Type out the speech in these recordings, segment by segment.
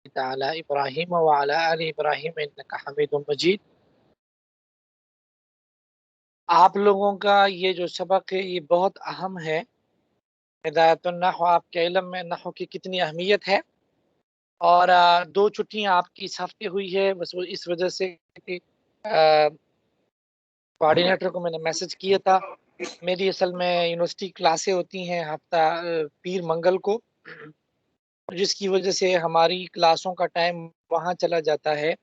تعالی ابراہیم وعلی آل ابراہیم انک حمید مجید۔ آپ لوگوں کا یہ جو سبق ہے یہ بہت اہم ہے۔ ہدایت النحو، آپ کے علم میں نحو کی کتنی اہمیت ہے، اور دو چھٹیاں آپ کی اس ہفتے ہوئی ہے، بس وہ اس وجہ سے کہ کوآرڈینیٹر کو میں نے میسج کیا تھا، میری اصل میں یونیورسٹی کلاسیں ہوتی ہیں ہفتہ پیر منگل کو، جس کی وجہ سے ہماری کلاسوں کا ٹائم وہاں چلا جاتا ہے۔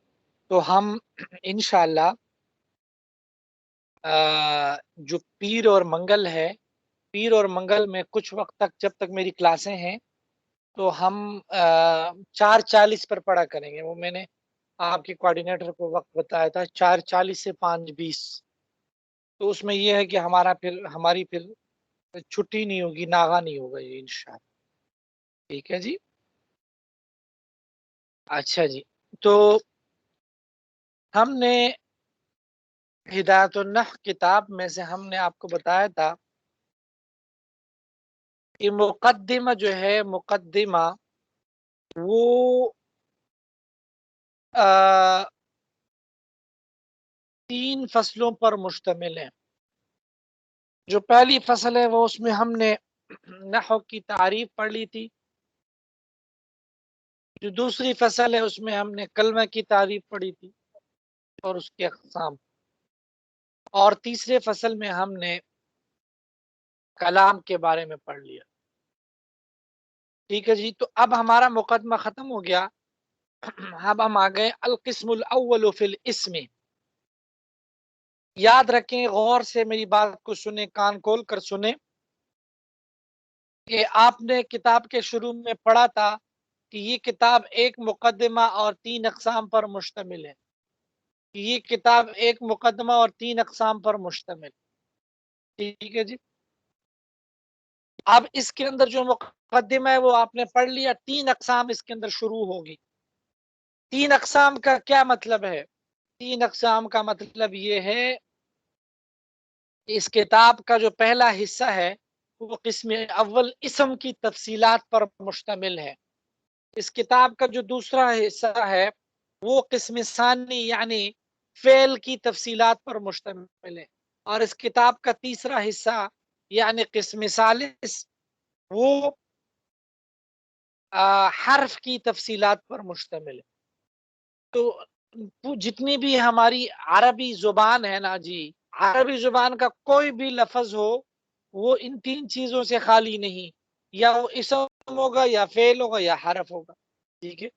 تو ہم انشاءاللہ جو پیر اور منگل ہے، پیر اور منگل میں کچھ وقت تک جب تک میری کلاسیں ہیں تو ہم 4:40 پر پڑھا کریں گے۔ وہ میں نے آپ کے کوآرڈینیٹر کو وقت بتایا تھا 4:40 سے 5:20۔ تو اس میں یہ ہے کہ ہماری پھر چھٹی نہیں ہوگی، ناغہ نہیں ہوگا یہ انشاءاللہ۔ ٹھیک ہے جی، اچھا جی۔ تو ہم نے ہدایت النحو کتاب میں سے ہم نے آپ کو بتایا تھا کہ مقدمہ جو ہے، مقدمہ وہ 3 فصلوں پر مشتمل ہے۔ جو پہلی فصل ہے وہ اس میں ہم نے نحو کی تعریف پڑھ لی تھی، جو دوسری فصل ہے اس میں ہم نے کلمہ کی تعریف پڑھی تھی اور اس کے اقسام، اور تیسرے فصل میں ہم نے کلام کے بارے میں پڑھ لیا۔ ٹھیک ہے جی، تو اب ہمارا مقدمہ ختم ہو گیا، اب ہم آ گئے القسم الاول فی الاسم۔ یاد رکھیں، غور سے میری بات کو سنیں، کان کھول کر سنیں، کہ آپ نے کتاب کے شروع میں پڑھا تھا کہ یہ کتاب ایک مقدمہ اور 3 اقسام پر مشتمل ہے۔ یہ کتاب ایک مقدمہ اور 3 اقسام پر مشتمل، ٹھیک ہے جی۔ اب اس کے اندر جو مقدمہ ہے وہ آپ نے پڑھ لیا، 3 اقسام اس کے اندر شروع ہوگی۔ 3 اقسام کا کیا مطلب ہے؟ 3 اقسام کا مطلب یہ ہے کہ اس کتاب کا جو پہلا حصہ ہے وہ قسم اول اسم کی تفصیلات پر مشتمل ہے۔ اس کتاب کا جو دوسرا حصہ ہے وہ قسم ثانی یعنی فعل کی تفصیلات پر مشتمل ہے، اور اس کتاب کا تیسرا حصہ یعنی قسم ثالث وہ حرف کی تفصیلات پر مشتمل ہے۔ تو جتنی بھی ہماری عربی زبان ہے نا جی، عربی زبان کا کوئی بھی لفظ ہو وہ ان 3 چیزوں سے خالی نہیں، یا وہ اسم ہوگا یا فعل ہوگا یا حرف ہوگا، ٹھیک ہے۔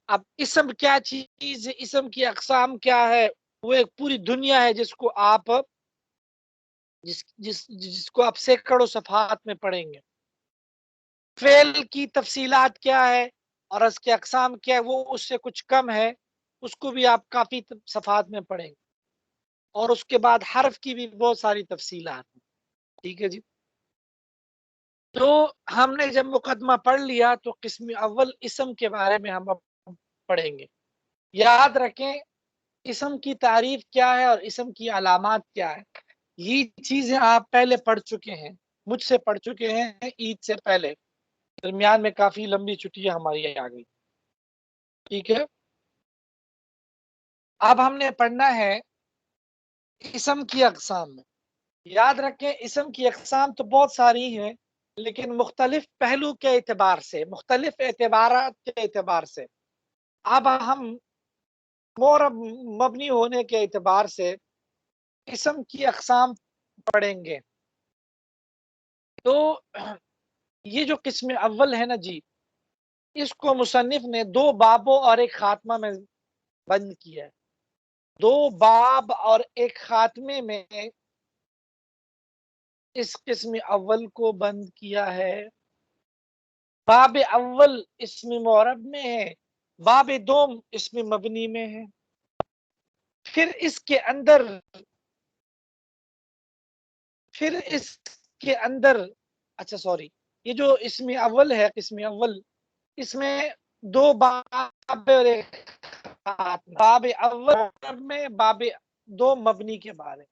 اب اسم کیا چیز ہے، اسم کی اقسام کیا ہے؟ وہ ایک پوری دنیا ہے جس کو آپ سینکڑوں صفحات میں پڑھیں گے۔ فعل کی تفصیلات کیا ہے اور اس کے اقسام کیا ہے، وہ اس سے کچھ کم ہے، اس کو بھی آپ کافی صفحات میں پڑھیں گے، اور اس کے بعد حرف کی بھی بہت ساری تفصیلات ہیں، ٹھیک ہے جی۔ تو ہم نے جب مقدمہ پڑھ لیا تو قسم اول اسم کے بارے میں ہم پڑھیں گے۔ یاد رکھیں، اسم کی تعریف کیا ہے اور اسم کی علامات کیا ہے، یہ چیزیں آپ پہلے پڑھ چکے ہیں، مجھ سے پڑھ چکے ہیں عید سے پہلے، درمیان میں کافی لمبی چھٹیاں ہماری آ گئی، ٹھیک ہے۔ اب ہم نے پڑھنا ہے اسم کی اقسام میں۔ یاد رکھیں، اسم کی اقسام تو بہت ساری ہیں، لیکن مختلف پہلو کے اعتبار سے، مختلف اعتبارات کے اعتبار سے اب ہم معرب مبنی ہونے کے اعتبار سے اسم کی اقسام پڑھیں گے۔ تو یہ جو قسم اول ہے نا جی، اس کو مصنف نے 2 بابوں اور ایک خاتمہ میں بند کیا ہے۔ 2 باب اور ایک خاتمے میں اس قسم اول کو بند کیا ہے۔ باب اول اسم معرب میں ہے، باب دوم اسم مبنی میں ہے۔ پھر اس کے اندر اچھا سوری، یہ جو اسم اول ہے، قسم اول، اس میں 2 باب اور ایک خاتمہ، باب اول میں باب دو مبنی کے بارے،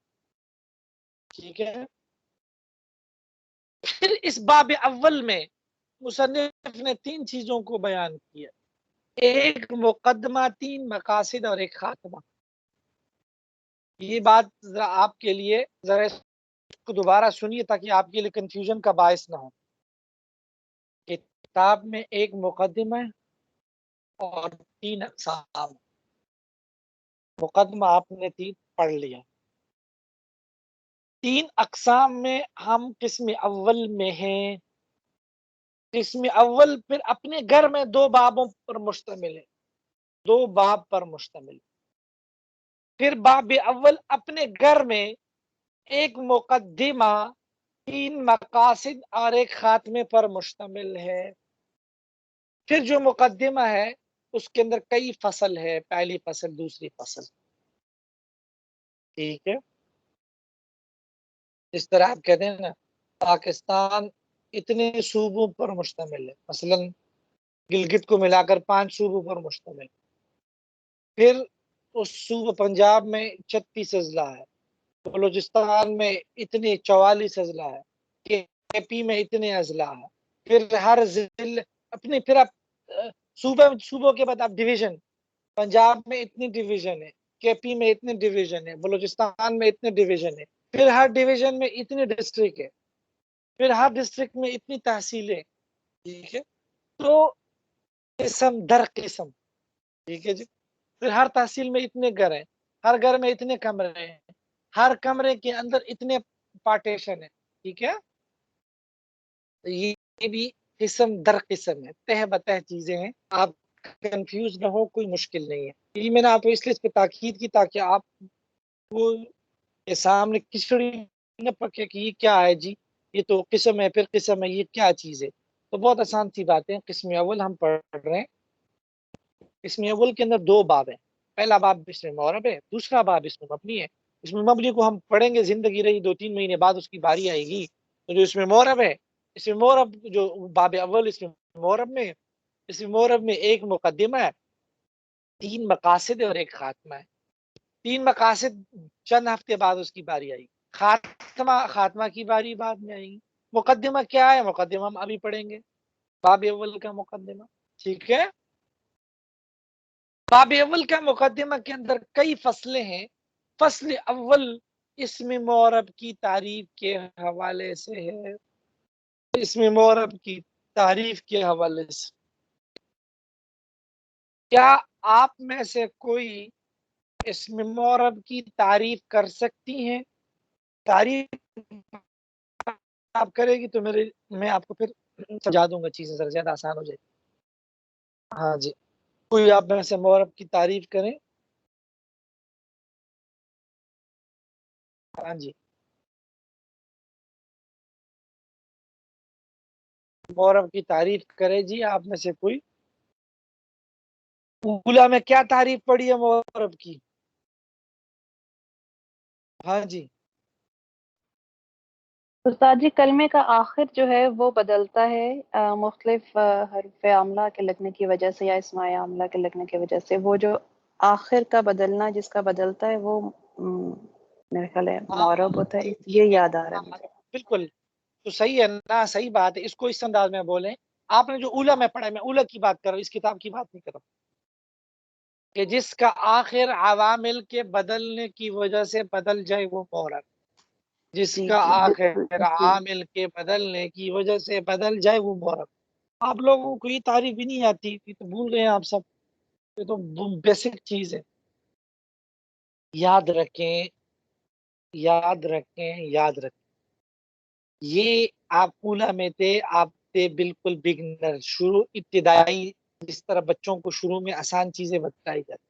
ٹھیک ہے۔ پھر اس باب اول میں مصنف نے 3 چیزوں کو بیان کیا۔ ایک مقدمہ، 3 مقاصد اور ایک خاتمہ. یہ بات ذرا آپ کے لیے ذرا اس کو دوبارہ سنیے تاکہ آپ کے لیے کنفیوژن کا باعث نہ ہو. کتاب میں ایک مقدمہ اور 3 اقسام. مقدمہ آپ نے 3 پڑھ لیا. 3 اقسام میں ہم قسم اول میں ہیں. قسم اول پھر اپنے گھر میں 2 بابوں پر مشتمل ہے. 2 باب پر مشتمل. پھر باب اول اپنے گھر میں ایک مقدمہ، 3 مقاصد اور ایک خاتمے پر مشتمل ہے. پھر جو مقدمہ ہے اس کے اندر کئی فصل ہے، پہلی فصل، دوسری فصل. ٹھیک ہے. اس طرح آپ کہتے ہیں نا پاکستان اتنے صوبوں پر مشتمل ہے، مثلا گلگت کو ملا کر 5 صوبوں پر مشتمل. پھر اس صوبہ پنجاب میں 36 اضلاع ہے، بلوچستان میں اتنے 44 اضلاع ہے، کے پی میں اتنے اضلاع ہے. پھر ہر ضلع اپنے، پھر آپ صوبوں کے بعد آپ ڈویژن، پنجاب میں اتنی ڈویژن ہے، کے پی میں اتنے ڈویژن ہے، بلوچستان میں اتنے ڈویژن ہے. پھر ہر ڈویژن میں اتنے ڈسٹرکٹ ہے، پھر ہر ڈسٹرکٹ میں اتنی تحصیلیں. ٹھیک ہے. تو قسم در قسم. ٹھیک ہے جی. پھر ہر تحصیل میں اتنے گھر ہیں، ہر گھر میں اتنے کمرے ہیں، ہر کمرے کے اندر اتنے پارٹیشن ہے. ٹھیک ہے. یہ بھی قسم در قسم ہے، تہ بتہ چیزیں ہیں. آپ کنفیوز نہ ہو، کوئی مشکل نہیں ہے. یہ میں نے آپ کو اس لیے اس پہ تاکید کی تاکہ آپ کو کے سامنے کھچڑی نہ پکے کہ یہ کیا ہے جی، یہ تو قسم ہے، پھر قسم ہے، یہ کیا چیز ہے. تو بہت آسان سی باتیں. قسم اول ہم پڑھ رہے ہیں. قسم اول کے اندر 2 باب ہیں. پہلا باب اس میں معرب ہے، دوسرا باب اس میں مبنی ہے. اس میں مبنی کو ہم پڑھیں گے، زندگی رہی 2-3 مہینے بعد اس کی باری آئے گی. تو جو اس میں معرب ہے، اس میں معرب جو باب اول، اس میں معرب میں ایک مقدمہ ہے، 3 مقاصد اور ایک خاتمہ ہے. 3 مقاصد چند ہفتے بعد اس کی باری آئی. خاتمہ کی باری بعد میں آئے گی. مقدمہ کیا ہے؟ مقدمہ ہم ابھی پڑھیں گے، باب اول کا مقدمہ. ٹھیک ہے. باب اول کا مقدمہ کے اندر کئی فصلیں ہیں. فصل اول اسم معرب کی تعریف کے حوالے سے ہے. اسم معرب کی تعریف کے حوالے سے. کیا آپ میں سے کوئی اسم معرب کی تعریف کر سکتی ہیں؟ تعریف آپ کرے گی تو میں آپ کو پھر سمجھا دوں گا، چیزیں ذرا زیادہ آسان ہو جائے. ہاں جی. کوئی آپ میں سے معرب کی تعریف کریں. ہاں جی. معرب کی تعریف کرے جی آپ میں سے کوئی. اولا میں کیا تعریف پڑھی ہے معرب کی؟ ہاں جی. استاد جی کلمے کا آخر جو ہے وہ بدلتا ہے مختلف حرف عاملہ کے لگنے کی وجہ سے یا اسماء عاملہ کے لگنے کی وجہ سے. وہ جو آخر کا بدلنا جس کا بدلتا ہے وہ میرے خیال ہے معرب ہوتا ہے. یہ یاد آ رہا ہے مجھے. بالکل. تو صحیح ہے نا، صحیح بات ہے. اس کو اس انداز میں بولیں. آپ نے جو اولا میں پڑھا ہے، میں اولا کی بات کر رہا ہوں، اس کتاب کی بات نہیں کر رہا ہوں. کہ جس کا آخر عوامل کے بدلنے کی وجہ سے بدل جائے وہ معرب. جس جی کا جی آخر عامل کے بدلنے کی وجہ سے بدل جائے وہ معرب. آپ لوگوں کو یہ تعریف بھی نہیں آتی، یہ تو بھول گئے آپ سب. یہ تو بیسک چیز ہے. یاد رکھیں، یاد رکھیں، یاد رکھیں. یہ آپ اولا میں تھے، آپ تھے بالکل بگنر، شروع ابتدائی. جس طرح بچوں کو شروع میں آسان چیزیں بتائی جاتی،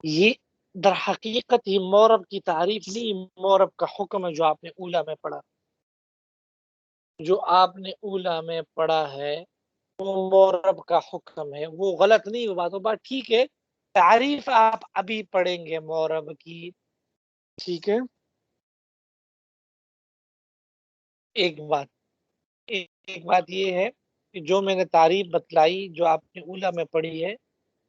یہ در حقیقت ہی معرب کی تعریف نہیں، معرب کا حکم ہے جو آپ نے اولا میں پڑھا. جو آپ نے اولا میں پڑھا ہے وہ معرب کا حکم ہے. وہ غلط نہیں، وہ بات ٹھیک ہے. تعریف آپ ابھی پڑھیں گے معرب کی. ٹھیک ہے. ایک بات یہ ہے کہ جو میں نے تعریف بتلائی، جو آپ نے اولا میں پڑھی ہے،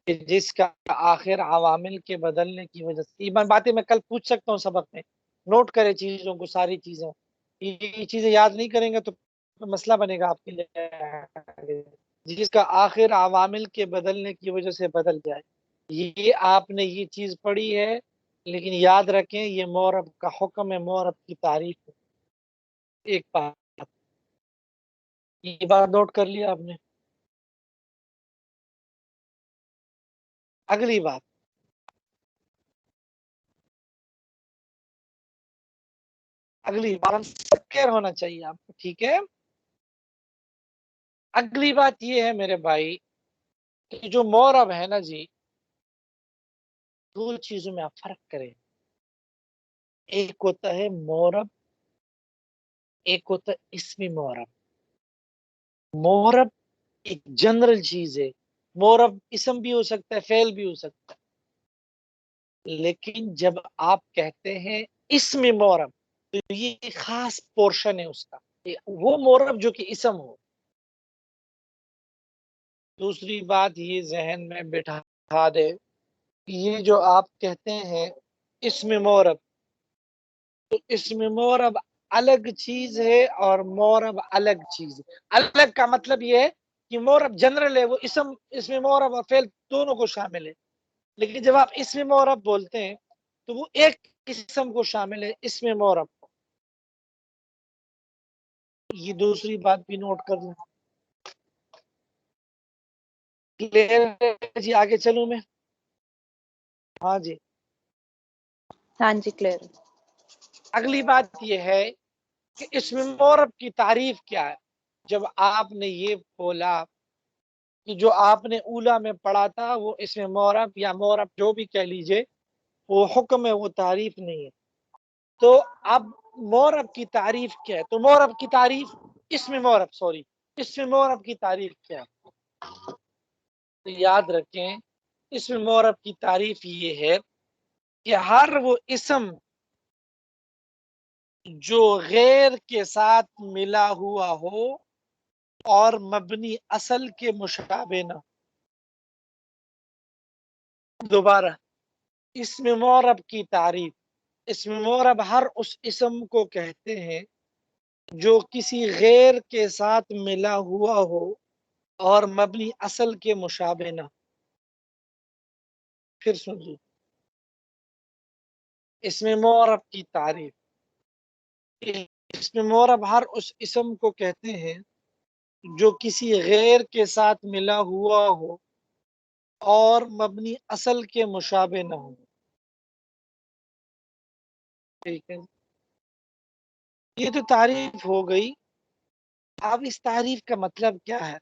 کہ جس کا آخر عوامل کے بدلنے کی وجہ سے. یہ باتیں میں کل پوچھ سکتا ہوں سبق میں. نوٹ کرے چیزوں کو، ساری چیزیں. یہ چیزیں یاد نہیں کریں گے تو مسئلہ بنے گا آپ کے لیے. جس کا آخر عوامل کے بدلنے کی وجہ سے بدل جائے. یہ آپ نے یہ چیز پڑھی ہے، لیکن یاد رکھیں یہ مورب کا حکم ہے، مورب کی تعریف ہے. ایک بات، یہ بات نوٹ کر لیا آپ نے. اگلی بات، کلیئر ہونا چاہیے آپ کو، ٹھیک ہے. اگلی بات یہ ہے میرے بھائی کہ جو مورب ہے نا جی، دو چیزوں میں آپ فرق کریں. ایک ہوتا ہے مورب، ایک ہوتا ہے اسمی مورب. مورب ایک جنرل چیز ہے. مورب اسم بھی ہو سکتا ہے، فعل بھی ہو سکتا ہے. لیکن جب آپ کہتے ہیں اسم مورب تو یہ ایک خاص پورشن ہے اس کا، وہ مورب جو کہ اسم ہو. دوسری بات یہ ذہن میں بٹھا دے، یہ جو آپ کہتے ہیں اسم مورب، تو اسم مورب الگ چیز ہے اور مورب الگ چیز ہے. الگ کا مطلب یہ ہے کہ مورب جنرل ہے، وہ اسم مورب اور فعل دونوں کو شامل ہے. لیکن جب آپ اسم مورب بولتے ہیں تو وہ ایک اسم کو شامل ہے، اسم مورب. یہ دوسری بات بھی نوٹ کر لیں. کلیئر جی؟ آگے چلوں میں؟ ہاں جی. ہاں جی کلیئر. اگلی بات یہ ہے کہ اسم مورب کی تعریف کیا ہے. جب آپ نے یہ بولا کہ جو آپ نے اولا میں پڑھا تھا وہ اسم مورب یا مورب جو بھی کہہ لیجئے، وہ حکم ہے، وہ تعریف نہیں ہے. تو اب مورب کی تعریف کیا ہے؟ تو مورب کی تعریف، اسم مورب کی تعریف کیا ہے؟ تو یاد رکھیں اسم مورب کی تعریف یہ ہے کہ ہر وہ اسم جو غیر کے ساتھ ملا ہوا ہو اور مبنی اصل کے مشابہ نہ. دوبارہ، اسم مورب کی تعریف، اسم مورب ہر اس اسم کو کہتے ہیں جو کسی غیر کے ساتھ ملا ہوا ہو اور مبنی اصل کے مشابہ نہ. پھر سنیے، اسم مورب کی تعریف، اسم مورب ہر اس اسم کو کہتے ہیں جو کسی غیر کے ساتھ ملا ہوا ہو اور مبنی اصل کے مشابہ نہ ہو. ٹھیک ہے، یہ تو تعریف ہو گئی. اب اس تعریف کا مطلب کیا ہے؟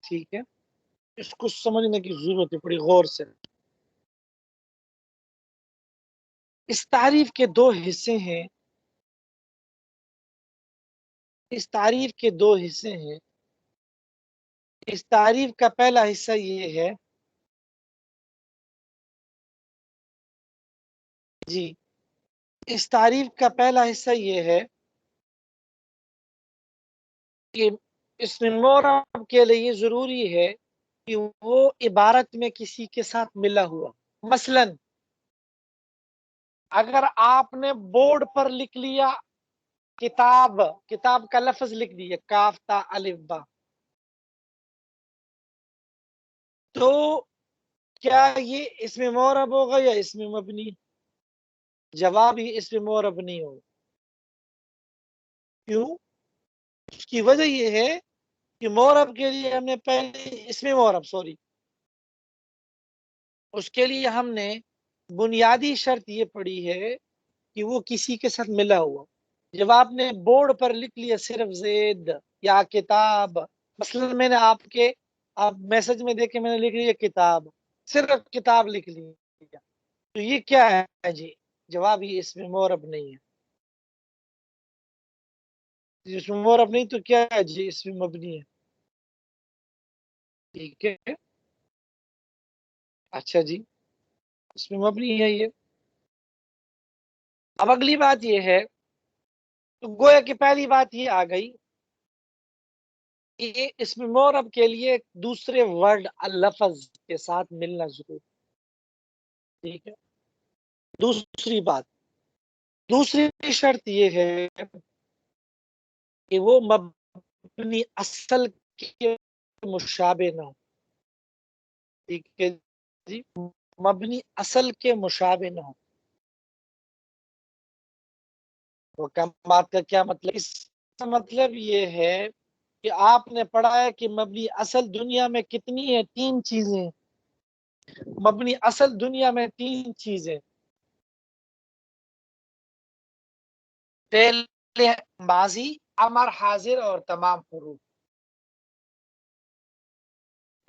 ٹھیک ہے، اس کو سمجھنے کی ضرورت ہے بڑی غور سے. اس تعریف کے دو حصے ہیں. اس تعریف کے دو حصے ہیں. اس تعریف کا پہلا حصہ یہ ہے جی، اس تعریف کا پہلا حصہ یہ ہے کہ اسم مورب کے لیے ضروری ہے کہ وہ عبارت میں کسی کے ساتھ ملا ہوا. مثلا اگر آپ نے بورڈ پر لکھ لیا کتاب، کتاب کا لفظ لکھ دیا کاف تا الف با، تو کیا یہ اسم مورب ہوگا یا اسم مبنی؟ جواب ہی اسم مورب نہیں ہوگا. کیوں؟ اس کی وجہ یہ ہے کہ مورب کے لیے ہم نے پہلے اسم مورب اس کے لیے ہم نے بنیادی شرط یہ پڑی ہے کہ وہ کسی کے ساتھ ملا ہوا. جب آپ نے بورڈ پر لکھ لیا صرف زید یا کتاب، مثلا میں نے آپ میسج میں دیکھے میں نے لکھ لیا کتاب، صرف کتاب لکھ لیا، تو یہ کیا ہے جی؟ جواب یہ اسم مورب نہیں ہے. اسم مورب نہیں تو کیا ہے جی؟ اسم مبنی ہے. ٹھیک ہے، اچھا جی، اسم مبنی ہے یہ. اب اگلی بات یہ ہے، تو گویا کہ پہلی بات یہ آ گئی کہ اسم مورب کے لیے دوسرے ورڈ لفظ کے ساتھ ملنا ضروری. ٹھیک ہے، دوسری شرط یہ ہے کہ وہ مبنی اصل کے مشابہ نہ ہو. ٹھیک ہے جی, مبنی اصل کے مشابہ نہ ہو. وہ بات کا کیا مطلب؟ اس کا مطلب یہ ہے کہ آپ نے پڑھا ہے کہ مبنی اصل دنیا میں کتنی ہے؟ 3 چیزیں. مبنی اصل دنیا میں 3 چیزیں. پہلے ماضی, امر, حاضر اور تمام حروف.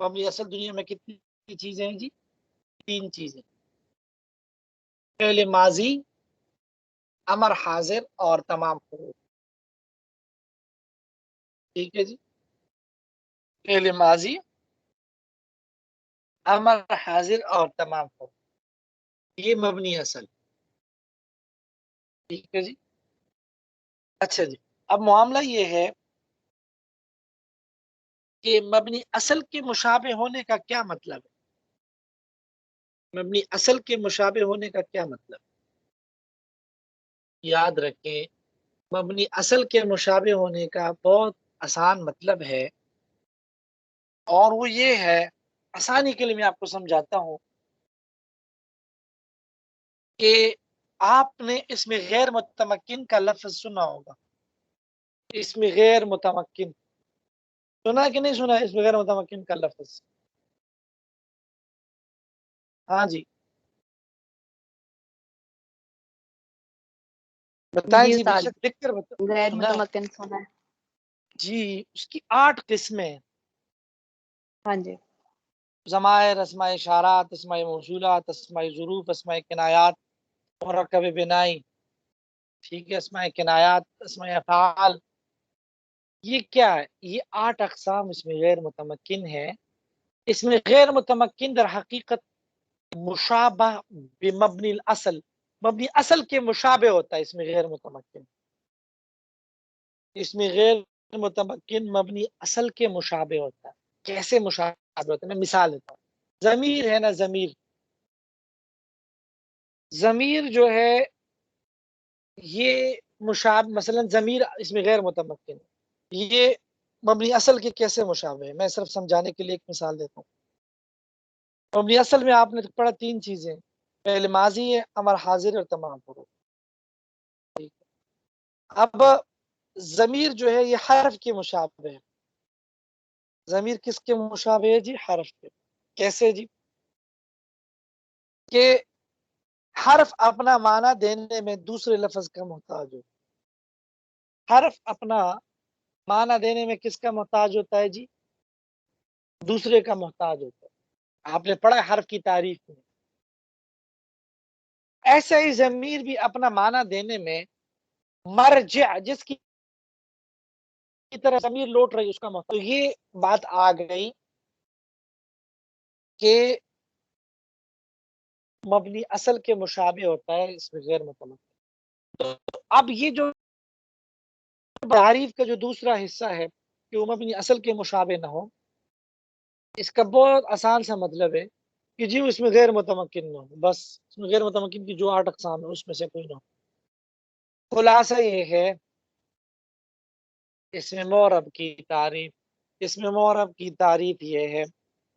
مبنی اصل دنیا میں کتنی چیزیں ہیں جی؟ 3 چیزیں. پہلے ماضی, امر, حاضر اور تمام حروف. ٹھیک ہے جی, پہلے ماضی, امر, حاضر اور تمام حروف, یہ مبنی اصل. ٹھیک ہے جی. اچھا جی, اب معاملہ یہ ہے کہ مبنی اصل کے مشابہ ہونے کا کیا مطلب ہے؟ مبنی اصل کے مشابہ ہونے کا کیا مطلب؟ یاد رکھیں, مبنی اصل کے مشابہ ہونے کا بہت آسان مطلب ہے, اور وہ یہ ہے, آسانی کے لیے میں آپ کو سمجھاتا ہوں کہ آپ نے اس میں غیر متمکن کا لفظ سنا ہوگا. اس میں غیر متمکن سنا کہ نہیں سنا؟ اس میں غیر متمکن کا لفظ. ہاں جی, بتائیں جی جی, بے استاد، شک لکھ کر غیر سنا ہے متمکن سنا ہے. جی. اس کی 8 قسمیں: ہاں جی. ضمائر, اسماء اشارات, اسماء موصولات, اسماء ظروف, اسماء کنایات, مرکب بنائی. ٹھیک ہے, اسماء کنایات, اسماء افعال. یہ کیا ہے؟ یہ 8 اقسام اس میں غیر متمکن ہے. اس میں غیر متمکن در حقیقت مشابہ بمبنی الاصل, مبنی اصل کے مشابہ ہوتا ہے. اس میں غیر متمکن, اس میں غیر متمکن مبنی اصل کے مشابہ ہوتا ہے. کیسے مشابہ ہوتا ہے؟ میں مثال دیتا ہوں. ضمیر ہے نا, ضمیر, ضمیر جو ہے یہ مشابہ, مثلا ضمیر اس میں غیر متمکن ہے. یہ مبنی اصل کے کیسے مشابہ ہے؟ میں صرف سمجھانے کے لیے ایک مثال دیتا ہوں. مبنی اصل میں آپ نے پڑھا 3 چیزیں, پہلے ماضی ہے, امر, حاضر اور تمام حروف. ٹھیک ہے. اب ضمیر جو ہے یہ حرف کے مشابہ ہے. ضمیر کس کے مشابہ ہے جی؟ حرف کے. کیسے جی؟ کہ حرف اپنا معنی دینے میں دوسرے لفظ کا محتاج ہو. حرف اپنا معنی دینے میں کس کا محتاج ہوتا ہے جی؟ دوسرے کا محتاج ہوتا ہے. آپ نے پڑھا حرف کی تعریف میں. ایسا ہی ضمیر بھی اپنا معنی دینے میں مرجع, جس کی طرح ضمیر لوٹ رہی اس کا محتاج. تو یہ بات آ گئی کہ مبنی اصل کے مشابہ ہوتا ہے, اس میں غیر متمکن. تو اب یہ جو تعریف کا جو دوسرا حصہ ہے کہ وہ مبنی اصل کے مشابہ نہ ہو, اس کا بہت آسان سا مطلب ہے کہ جی اس میں غیر متمکن نہ ہو. بس اس میں غیر متمکن کی جو 8 اقسام ہے اس میں سے کوئی نہ ہو. خلاصہ یہ ہے اس میں معرب کی تعریف. اس میں معرب کی تعریف یہ ہے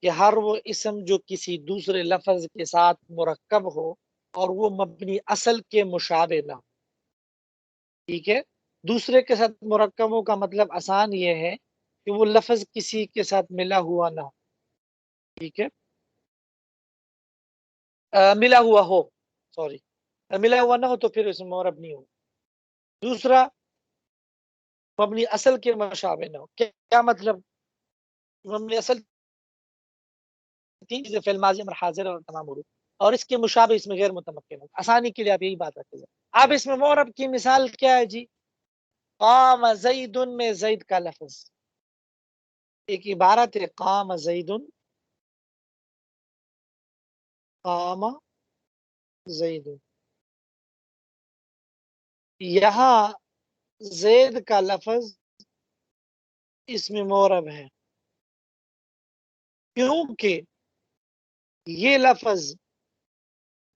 کہ ہر وہ اسم جو کسی دوسرے لفظ کے ساتھ مرکب ہو اور وہ مبنی اصل کے مشابہ نہ ہو. ٹھیک ہے, دوسرے کے ساتھ مرکبوں کا مطلب آسان یہ ہے کہ وہ لفظ کسی کے ساتھ ملا ہوا نہ ہو. ٹھیک ہے, ملا ہوا ہو, سوری, ملا ہوا نہ ہو تو پھر اس میں معرب نہیں ہو. دوسرا, مبنی اصل کے مشابہ نہ ہو. کیا مطلب؟ مبنی اصل 3 چیزیں, فعل, ماضی, امر, حاضر اور تمام حروف, اور اس کے مشابہ اس میں غیر متمکن ہو. آسانی کے لیے آپ یہی بات رکھتے ہیں. اب اس میں معرب کی مثال کیا ہے جی؟ قام زید میں زید کا لفظ. ایک عبارت ہے قام زید, قام زید. یہاں زید کا لفظ اس میں معرب ہے کیونکہ یہ لفظ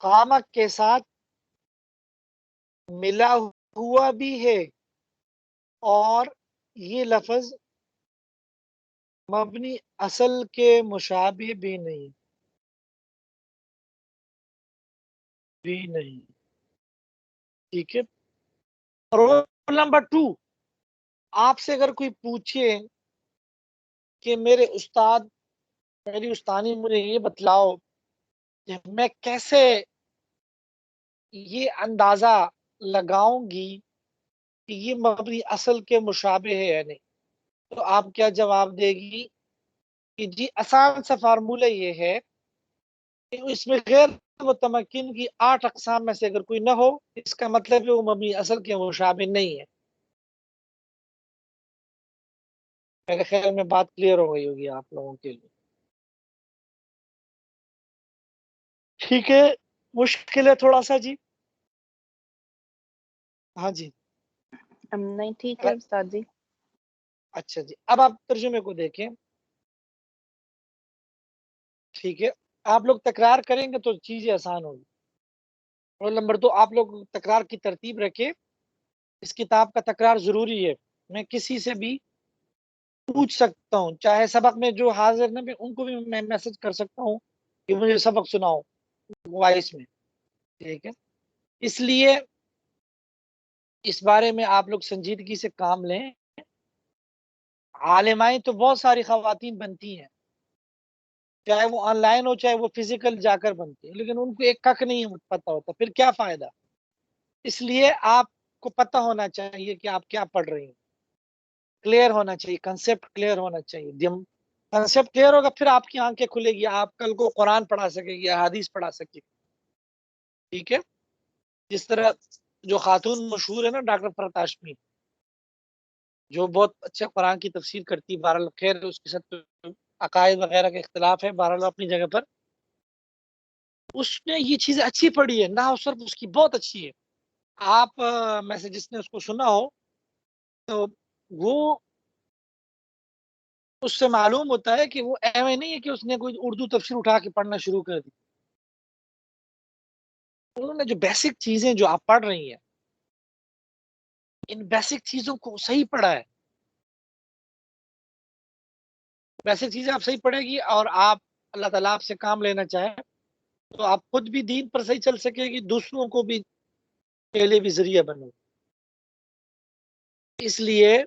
قام کے ساتھ ملا ہوا بھی ہے اور یہ لفظ مبنی اصل کے مشابہ بھی نہیں، ٹھیک ہے. رول نمبر 2، آپ سے اگر کوئی پوچھے کہ میرے استاد، میری استانی مجھے یہ بتلاؤ کہ میں کیسے یہ اندازہ لگاؤں گی کہ یہ مبنی اصل کے مشابہ ہے یا نہیں، تو آپ کیا جواب دے گی کہ جی آسان سا فارمولہ یہ ہے کہ اس میں غیر متمکن کی 8 اقسام میں سے اگر کوئی نہ ہو، اس کا مطلب ہے وہ مبنی اصل کے مشابہ نہیں ہے. میرے خیال میں بات کلیئر ہو گئی ہوگی آپ لوگوں کے لیے. ٹھیک ہے، مشکل ہے تھوڑا سا جی. ہاں جی. نہیں ٹھیک ہے استاد جی. اچھا جی، اب آپ ترجمے کو دیکھیں. ٹھیک ہے، آپ لوگ تکرار کریں گے تو چیزیں آسان ہوگی. رول نمبر 2، آپ لوگ تکرار کی ترتیب رکھیں. اس کتاب کا تکرار ضروری ہے. میں کسی سے بھی پوچھ سکتا ہوں، چاہے سبق میں جو حاضر نہ، میں ان کو بھی میں میسج کر سکتا ہوں کہ مجھے سبق سناؤ وائس میں. ٹھیک ہے، اس لیے اس بارے میں آپ لوگ سنجیدگی سے کام لیں. عالمائیں تو بہت ساری خواتین بنتی ہیں، چاہے وہ آن لائن ہو چاہے وہ فزیکل جا کر بنتی ہیں، لیکن ان کو ایک کک نہیں پتہ ہوتا، پھر کیا فائدہ. اس لیے آپ کو پتہ ہونا چاہیے کہ آپ کیا پڑھ رہی ہیں. کلیئر ہونا چاہیے، کنسپٹ کلیئر ہونا چاہیے. کنسپٹ کلیئر ہوگا پھر آپ کی آنکھیں کھلے گی، آپ کل کو قرآن پڑھا سکے گی، احادیث پڑھا سکے گی. ٹھیک ہے، جس طرح جو خاتون مشہور ہے نا، ڈاکٹر فرحت ہاشمی، جو بہت اچھا قرآن کی تفسیر کرتی. بہرحال خیر اس کے ساتھ عقائد وغیرہ کا اختلاف ہے، بہرحال اپنی جگہ پر. اس نے یہ چیزیں اچھی پڑھی ہے، نہ صرف اس کی بہت اچھی ہے. آپ میں سے جس نے اس کو سنا ہو تو وہ اس سے معلوم ہوتا ہے کہ وہ ایویں نہیں ہے کہ اس نے کوئی اردو تفسیر اٹھا کے پڑھنا شروع کر دی. انہوں نے جو بیسک چیزیں جو آپ پڑھ رہی ہیں، ان بیسک چیزوں کو صحیح پڑھا ہے. بیسک چیزیں آپ صحیح پڑھے گی اور آپ اللہ تعالیٰ آپ سے کام لینا چاہیں تو آپ خود بھی دین پر صحیح چل سکے گی، دوسروں کو بھی کے لیے بھی ذریعہ بنو. اس لیے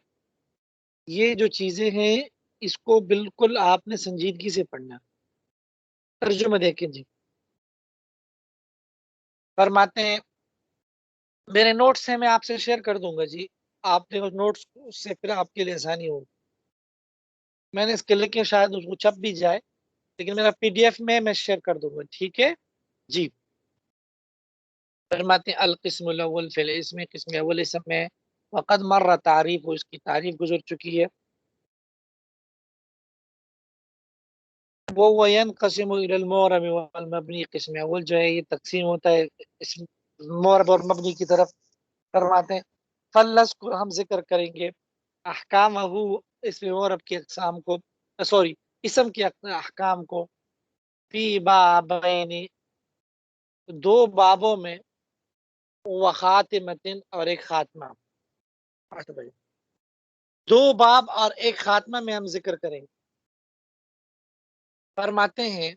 یہ جو چیزیں ہیں اس کو بالکل آپ نے سنجیدگی سے پڑھنا. ترجمہ دیکھیں جی. فرماتے ہیں میرے نوٹس ہیں، میں آپ سے شیئر کر دوں گا جی. آپ نے نوٹس سے پھر آپ کے لیے آسانی ہوگی. میں نے اس کے لکھے شاید اس کو چھپ بھی جائے، لیکن میرا PDF میں شیئر کر دوں گا. ٹھیک ہے جی. فرماتے ہیں القسم الاول فی الاسم، قسم اول اسم میں وقد مر تعریف، اس کی تعریف گزر چکی ہے. وہ ينقسم الى المعرب والمبنی، قسم اول جو ہے یہ تقسیم ہوتا ہے اسم معرب اور مبنی کی طرف. فرماتے ہیں فلس کو ہم ذکر کریں گے احکام اسم معرب کے اقسام کو، سوری اسم کے احکام کو. فی بابین، دو بابوں میں، وخاتمتن اور ایک خاتمہ. دو باب اور ایک خاتمہ میں ہم ذکر کریں گے. فرماتے ہیں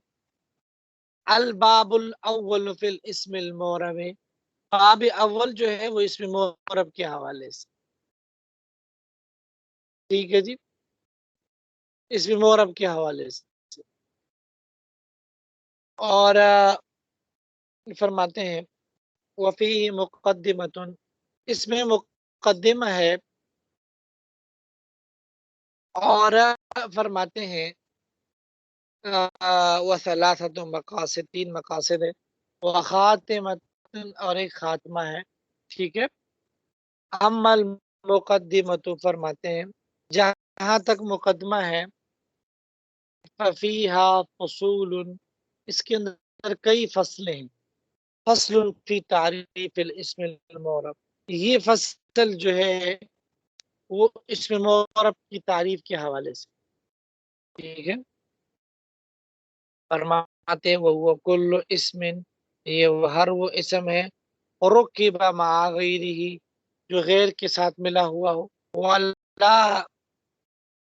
الباب الاول فی الاسم المعرب، باب اول جو ہے وہ اسم معرب کے حوالے سے. ٹھیک ہے جی، اسم معرب کے حوالے سے. اور فرماتے ہیں وفی مقدمۃ، اس میں مقدمہ ہے. اور فرماتے ہیں وثلاثۃ مقاصد، 3 مقاصد ہے. وخاتمۃ، اور ایک خاتمہ ہے. ٹھیک ہے. اما المقدمۃ، فرماتے ہیں جہاں تک مقدمہ ہے، ففیہا فصول، اس کے اندر کئی فصلیں ہیں. فصل فی تعریف الاسم المعرب، یہ فصل جو ہے وہ اسم معرب کی تعریف کے حوالے سے. ٹھیک ہے. فرماتے وہ کل اسم، یہ ہر وہ اسم ہے رکب مع غیرہ، جو غیر کے ساتھ ملا ہوا ہو. ولا